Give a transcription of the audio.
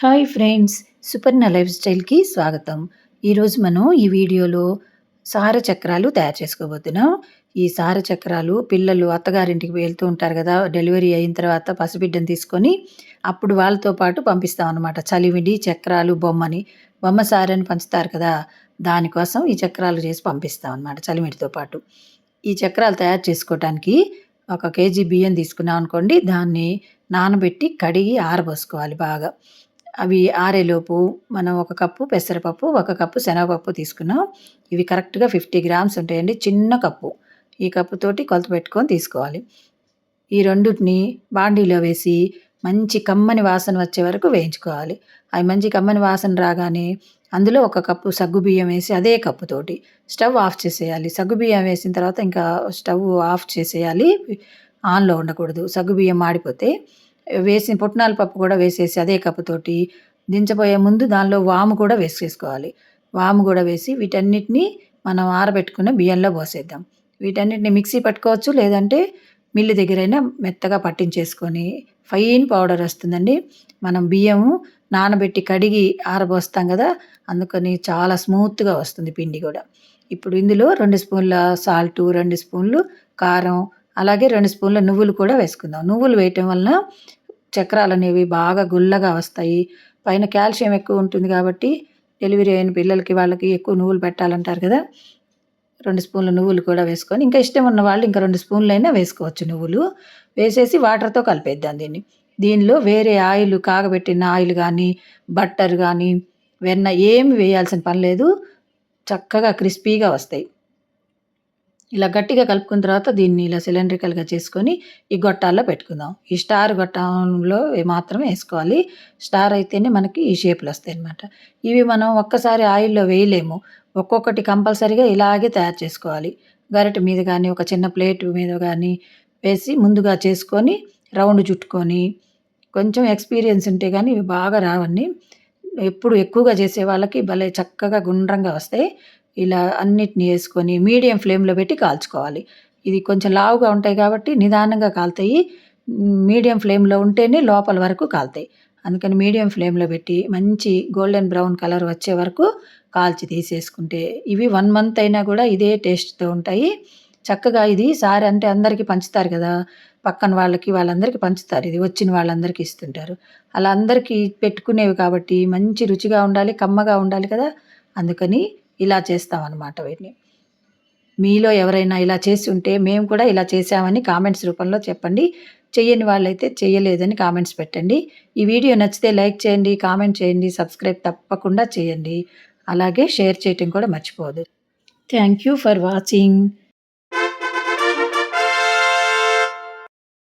Hi friends, Suparna life స్టైల్‌కి స్వాగతం. ఈరోజు మనం ఈ వీడియోలో సార చక్రాలు తయారు చేసుకోబోతున్నాం. ఈ సార చక్రాలు పిల్లలు అత్తగారింటికి వెళ్తూ ఉంటారు గదా! డెలివరీ అయిన తర్వాత పసిబిడ్డని తీసుకొని అప్పుడు వాళ్ళతో పాటు పంపిస్తామనమాట. చలివిడి, చక్రాలు, బొమ్మని. బొమ్మ సారని పంచుతారు కదా! దానికోసం ఈ చక్రాలు చేసి పంపిస్తామనమాట చలివిడితో పాటు. ఈ చక్రాలు తయారు చేసుకోవటానికి 1 కేజీ బియ్యం తీసుకున్నాం అనుకోండి. దాన్ని నానబెట్టి, కడిగి ఆరబోసుకోవాలి బాగా. అవి ఆరేలోపు మనం 1 కప్పు పెసరపప్పు, 1 కప్పు శనగపప్పు తీసుకున్నాం. ఇవి కరెక్ట్‌గా 50 గ్రామ్స్ ఉంటాయండి. చిన్న కప్పు. ఈ కప్పుతోటి కొలత పెట్టుకొని తీసుకోవాలి. ఈ రెండిటిని బాండీలో వేసి మంచి కమ్మని వాసన వచ్చే వరకు వేయించుకోవాలి. అవి మంచి కమ్మని వాసన రాగానే అందులో 1 కప్పు సగ్గుబియ్యం వేసి అదే కప్పుతోటి స్టవ్ ఆఫ్ చేసేయాలి. సగ్గుబియ్యం వేసిన తర్వాత ఇంకా స్టవ్ ఆఫ్ చేసేయాలి. ఆన్‌లో ఉండకూడదు. సగ్గుబియ్యం మాడిపోతే వేసిన పుట్నాల పప్పు కూడా వేసేసి అదే కప్పుతోటి దించబోయే ముందు దానిలో వాము కూడా వేసేసుకోవాలి. వాము కూడా వేసి వీటన్నిటిని మనం ఆరబెట్టుకున్న బియ్యంలో పోసేద్దాం. వీటన్నిటిని మిక్సీ పట్టుకోవచ్చు, లేదంటే మిల్లు దగ్గరైనా మెత్తగా పట్టించేసుకొని ఫైన్ పౌడర్ వస్తుందండి. మనం బియ్యము నానబెట్టి కడిగి ఆరబోస్తాం కదా! అందుకని చాలా స్మూత్‌గా వస్తుంది పిండి కూడా. ఇప్పుడు ఇందులో 2 స్పూన్ల సాల్టు, 2 స్పూన్లు కారం, అలాగే 2 స్పూన్ల నువ్వులు కూడా వేసుకుందాం. నువ్వులు వేయటం వలన చక్రాలనేవి బాగా గుల్లగా వస్తాయి. పైన కాల్షియం ఎక్కువ ఉంటుంది కాబట్టి డెలివరీ అయిన పిల్లలకి వాళ్ళకి ఎక్కువ నువ్వులు పెట్టాలంటారు కదా! 2 స్పూన్ల నువ్వులు కూడా వేసుకొని, ఇంకా ఇష్టం ఉన్న వాళ్ళు ఇంకా 2 స్పూన్లైనా వేసుకోవచ్చు నువ్వులు. వేసేసి వాటర్‌తో కలిపేద్దాం దీన్ని. దీనిలో వేరే ఆయిల్, కాగబెట్టిన ఆయిల్ గానీ, బట్టర్ గానీ, వెన్న ఏమి వేయాల్సిన పని లేదు. చక్కగా క్రిస్పీగా వస్తాయి. ఇలా గట్టిగా కలుపుకున్న తర్వాత దీన్ని ఇలా సిలిండ్రికల్‌గా చేసుకొని ఈ గొట్టాల్లో పెట్టుకుందాం. ఈ స్టార్ గొట్టంలో మాత్రమే ఏసుకోవాలి. స్టార్ అయితేనే మనకి ఈ షేపులు వస్తాయన్నమాట. ఇవి మనం ఒక్కసారి ఆయిల్‌లో వేయలేము. ఒక్కొక్కటి కంపల్సరీగా ఇలాగే తయారు చేసుకోవాలి. గరిటె మీద గానీ, ఒక చిన్న ప్లేట్ మీద గానీ వేసి ముందుగా చేసుకొని రౌండ్ చుట్టుకొని, కొంచెం ఎక్స్‌పీరియన్స్ ఉంటే గానీ ఇవి బాగా రావండి. ఎప్పుడు ఎక్కువగా చేసే వాళ్ళకి భలే చక్కగా గుండ్రంగా వస్తాయి. ఇలా అన్నిటిని యేసుకొని మీడియం ఫ్లేమ్‌లో పెట్టి కాల్చుకోవాలి. ఇది కొంచెం లావుగా ఉంటాయి కాబట్టి నిదానంగా కాలుతాయి. మీడియం ఫ్లేమ్‌లో ఉంటేనే లోపల వరకు కాలుతాయి. అందుకని మీడియం ఫ్లేమ్‌లో పెట్టి మంచి గోల్డెన్ బ్రౌన్ కలర్ వచ్చే వరకు కాల్చి తీసేసుకుంటే ఇవి 1 మంత్ అయినా కూడా ఇదే టేస్ట్‌తో ఉంటాయి. చక్కగా ఇది సారె అంటే అందరికీ పంచుతారు కదా! పక్కన వాళ్ళకి వాళ్ళందరికీ పంచుతారు. ఇది వచ్చిన వాళ్ళందరికీ ఇస్తుంటారు. అలా అందరికీ పెట్టుకునేవి కాబట్టి మంచి రుచిగా ఉండాలి, కమ్మగా ఉండాలి కదా! అందుకని ఇలా చేస్తామనమాట వీటిని. మీలో ఎవరైనా ఇలా చేసి ఉంటే మేము కూడా ఇలా చేశామని కామెంట్స్ రూపంలో చెప్పండి. చెయ్యని వాళ్ళైతే చెయ్యలేదని కామెంట్స్ పెట్టండి. ఈ వీడియో నచ్చితే లైక్ చేయండి, కామెంట్ చేయండి, సబ్స్క్రైబ్ తప్పకుండా చేయండి. అలాగే షేర్ చేయటం కూడా మర్చిపోవద్దు. Thank you for watching.